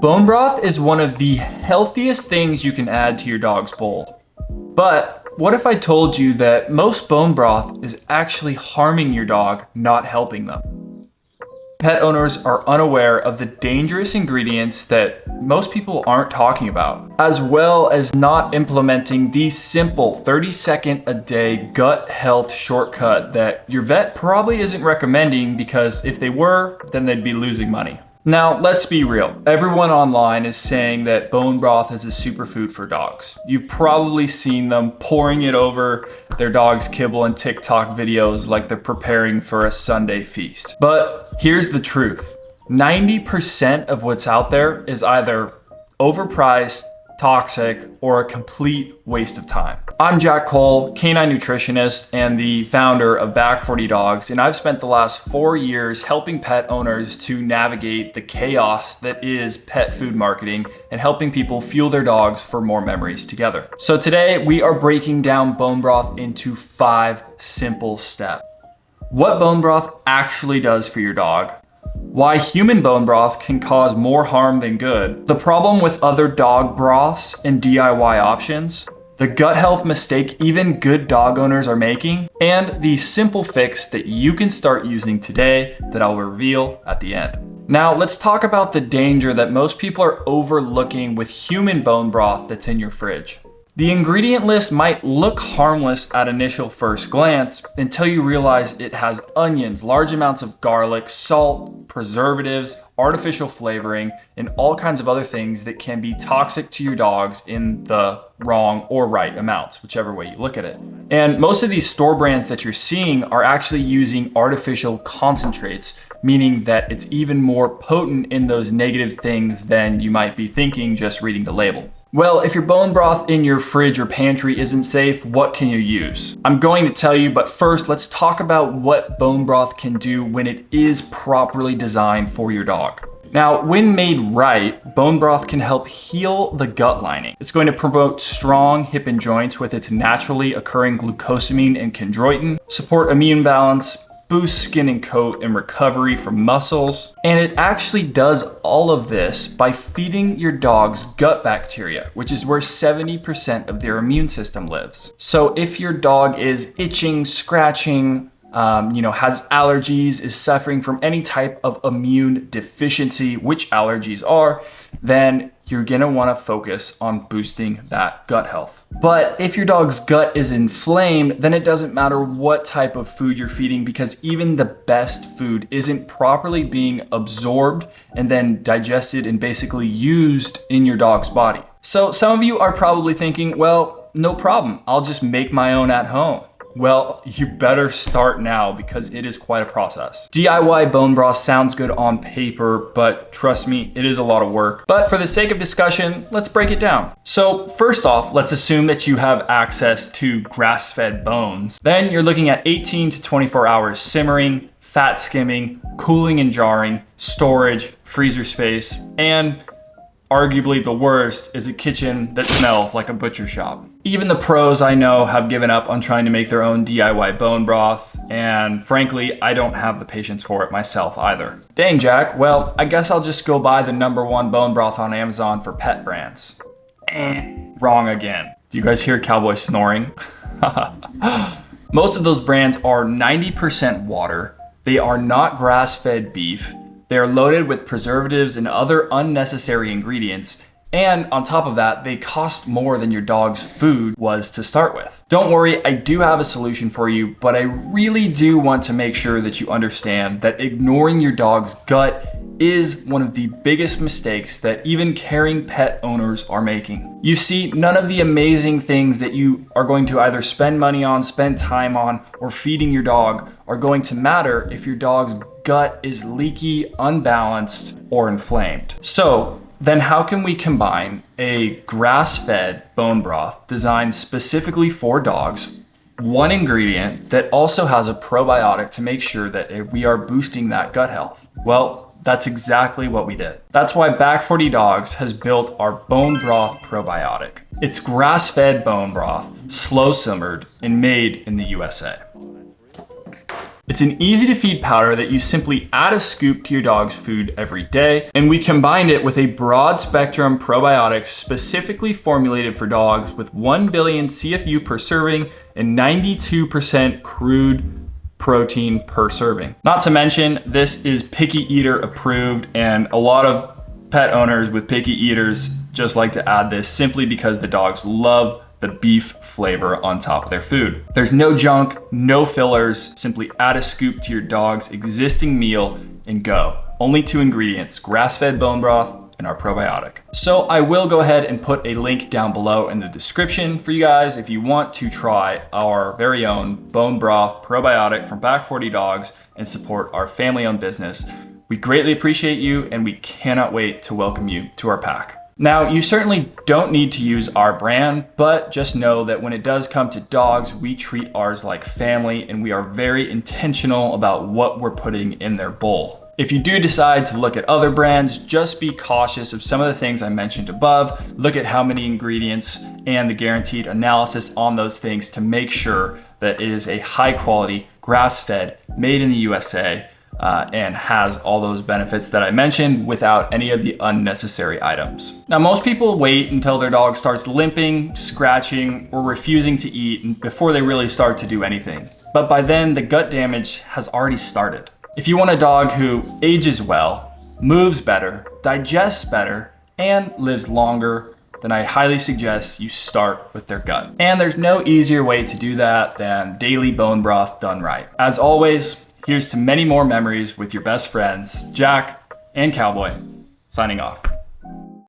Bone broth is one of the healthiest things you can add to your dog's bowl. But what if I told you that most bone broth is actually harming your dog, not helping them? Pet owners are unaware of the dangerous ingredients that most people aren't talking about, as well as not implementing the simple 30-second a day gut health shortcut that your vet probably isn't recommending, because if they were, then they'd be losing money. Now, let's be real. Everyone online is saying that bone broth is a superfood for dogs. You've probably seen them pouring it over their dog's kibble in TikTok videos like they're preparing for a Sunday feast. But here's the truth. 90% of what's out there is either overpriced, toxic, or a complete waste of time. I'm Jack Cole, canine nutritionist and the founder of Back 40 Dogs, and I've spent the last 4 years helping pet owners to navigate the chaos that is pet food marketing and helping people fuel their dogs for more memories together. So today we are breaking down bone broth into 5 simple steps. What bone broth actually does for your dog, why human bone broth can cause more harm than good, the problem with other dog broths and DIY options, the gut health mistake even good dog owners are making, and the simple fix that you can start using today that I'll reveal at the end. Now, let's talk about the danger that most people are overlooking with human bone broth that's in your fridge. The ingredient list might look harmless at initial first glance until you realize it has onions, large amounts of garlic, salt, preservatives, artificial flavoring, and all kinds of other things that can be toxic to your dogs in the wrong or right amounts, whichever way you look at it. And most of these store brands that you're seeing are actually using artificial concentrates, meaning that it's even more potent in those negative things than you might be thinking just reading the label. Well, if your bone broth in your fridge or pantry isn't safe, what can you use? I'm going to tell you, but first let's talk about what bone broth can do when it is properly designed for your dog. Now, when made right, bone broth can help heal the gut lining. It's going to promote strong hip and joints with its naturally occurring glucosamine and chondroitin, support immune balance, boost skin and coat and recovery from muscles. And it actually does all of this by feeding your dog's gut bacteria, which is where 70% of their immune system lives. So if your dog is itching, scratching, has allergies, is suffering from any type of immune deficiency, which allergies are, then you're gonna wanna focus on boosting that gut health. But if your dog's gut is inflamed, then it doesn't matter what type of food you're feeding, because even the best food isn't properly being absorbed and then digested and basically used in your dog's body. So some of you are probably thinking, well, no problem, I'll just make my own at home. Well, you better start now, because it is quite a process. DIY bone broth sounds good on paper, but trust me, it is a lot of work. But for the sake of discussion, let's break it down. So first off, let's assume that you have access to grass-fed bones. Then you're looking at 18 to 24 hours simmering, fat skimming, cooling and jarring, storage, freezer space, and arguably the worst is a kitchen that smells like a butcher shop. Even the pros I know have given up on trying to make their own DIY bone broth, and frankly, I don't have the patience for it myself either. Dang, Jack, well, I guess I'll just go buy the #1 bone broth on Amazon for pet brands. Wrong again. Do you guys hear Cowboy snoring? Most of those brands are 90% water. They are not grass-fed beef. They are loaded with preservatives and other unnecessary ingredients, and on top of that, they cost more than your dog's food was to start with. Don't worry, I do have a solution for you, but I really do want to make sure that you understand that ignoring your dog's gut is one of the biggest mistakes that even caring pet owners are making. You see, none of the amazing things that you are going to either spend money on, spend time on, or feeding your dog are going to matter if your dog's gut is leaky, unbalanced, or inflamed. So then how can we combine a grass-fed bone broth designed specifically for dogs, one ingredient that also has a probiotic to make sure that we are boosting that gut health? Well, that's exactly what we did. That's why Back 40 Dogs has built our bone broth probiotic. It's grass-fed bone broth, slow simmered, and made in the USA. It's an easy to feed powder that you simply add a scoop to your dog's food every day, and we combined it with a broad spectrum probiotic specifically formulated for dogs with 1 billion CFU per serving and 92% crude protein per serving. Not to mention, this is picky eater approved, and a lot of pet owners with picky eaters just like to add this simply because the dogs love the beef flavor on top of their food. There's no junk, no fillers, simply add a scoop to your dog's existing meal and go. Only 2 ingredients, grass-fed bone broth and our probiotic. So I will go ahead and put a link down below in the description for you guys if you want to try our very own bone broth probiotic from Back 40 Dogs and support our family-owned business. We greatly appreciate you, and we cannot wait to welcome you to our pack. Now, you certainly don't need to use our brand, but just know that when it does come to dogs, we treat ours like family, and we are very intentional about what we're putting in their bowl. If you do decide to look at other brands, just be cautious of some of the things I mentioned above. Look at how many ingredients and the guaranteed analysis on those things to make sure that it is a high quality, grass-fed, made in the USA, and has all those benefits that I mentioned without any of the unnecessary items. Now, most people wait until their dog starts limping, scratching, or refusing to eat before they really start to do anything. But by then, the gut damage has already started. If you want a dog who ages well, moves better, digests better, and lives longer, then I highly suggest you start with their gut. And there's no easier way to do that than daily bone broth done right. As always, here's to many more memories with your best friends, Jack and Cowboy, signing off.